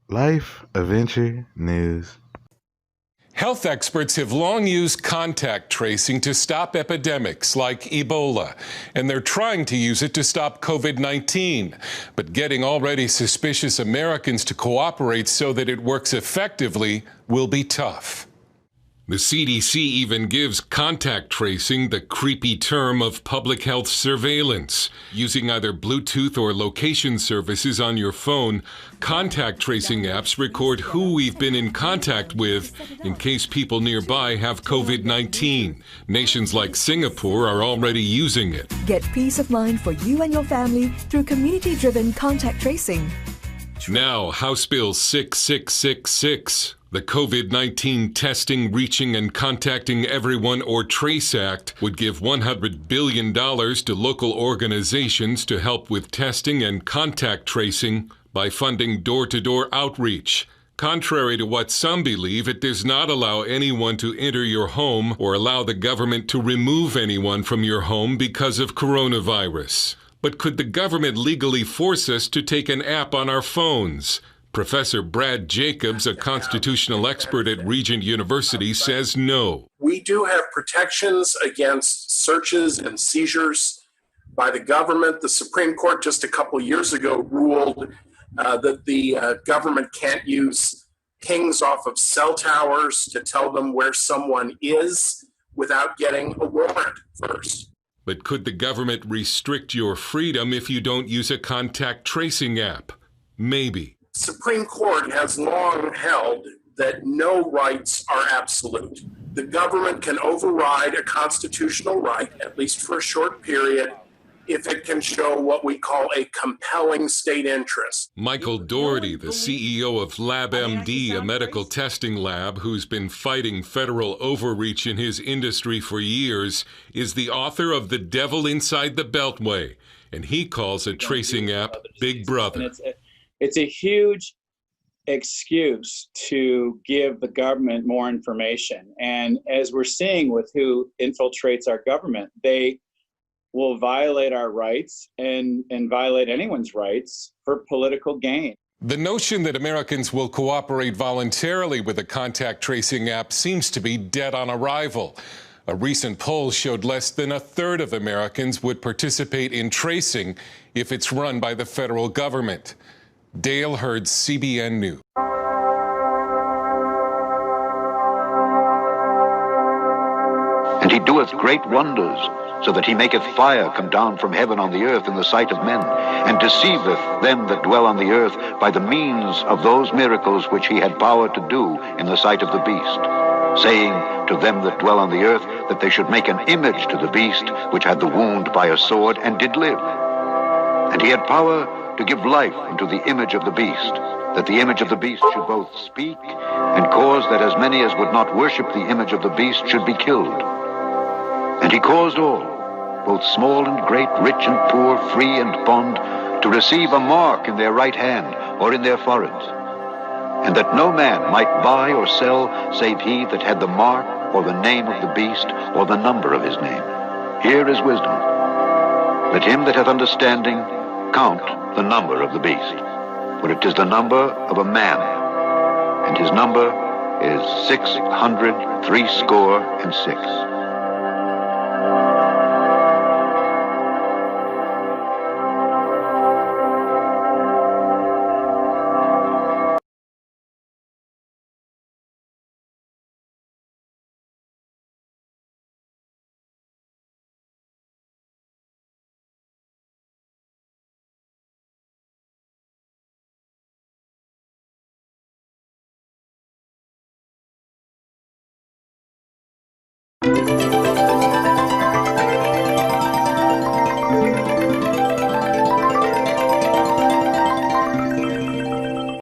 Life Adventure News. Health experts have long used contact tracing to stop epidemics like Ebola, and they're trying to use it to stop COVID-19. But getting already suspicious Americans to cooperate so that it works effectively will be tough. The CDC even gives contact tracing the creepy term of public health surveillance. Using either Bluetooth or location services on your phone, contact tracing apps record who we've been in contact with in case people nearby have COVID-19. Nations like Singapore are already using it. Get peace of mind for you and your family through community-driven contact tracing. Now, House Bill 6666. The COVID-19 Testing, Reaching, and Contacting Everyone or TRACE Act would give $100 billion to local organizations to help with testing and contact tracing by funding door-to-door outreach. Contrary to what some believe, it does not allow anyone to enter your home or allow the government to remove anyone from your home because of coronavirus. But could the government legally force us to take an app on our phones? Professor Brad Jacobs, a constitutional expert at Regent University, says no. We do have protections against searches and seizures by the government. The Supreme Court just a couple years ago ruled that the government can't use pings off of cell towers to tell them where someone is without getting a warrant first. But could the government restrict your freedom if you don't use a contact tracing app? Maybe. Supreme Court has long held that no rights are absolute. The government can override a constitutional right, at least for a short period, if it can show what we call a compelling state interest. Michael Dougherty, the CEO of LabMD, a medical testing lab who's been fighting federal overreach in his industry for years, is the author of The Devil Inside the Beltway, and he calls a tracing app Big Brother. It's a huge excuse to give the government more information. And as we're seeing with who infiltrates our government, they will violate our rights and violate anyone's rights for political gain. The notion that Americans will cooperate voluntarily with a contact tracing app seems to be dead on arrival. A recent poll showed less than a third of Americans would participate in tracing if it's run by the federal government. Dale Hurd, CBN News. And he doeth great wonders, so that he maketh fire come down from heaven on the earth in the sight of men, and deceiveth them that dwell on the earth by the means of those miracles which he had power to do in the sight of the beast, saying to them that dwell on the earth that they should make an image to the beast which had the wound by a sword and did live. And he had power to give life unto the image of the beast, that the image of the beast should both speak and cause that as many as would not worship the image of the beast should be killed. And he caused all, both small and great, rich and poor, free and bond, to receive a mark in their right hand or in their foreheads, and that no man might buy or sell save he that had the mark or the name of the beast or the number of his name. Here is wisdom. Let him that hath understanding count the number of the beast, for it is the number of a man, and his number is 666.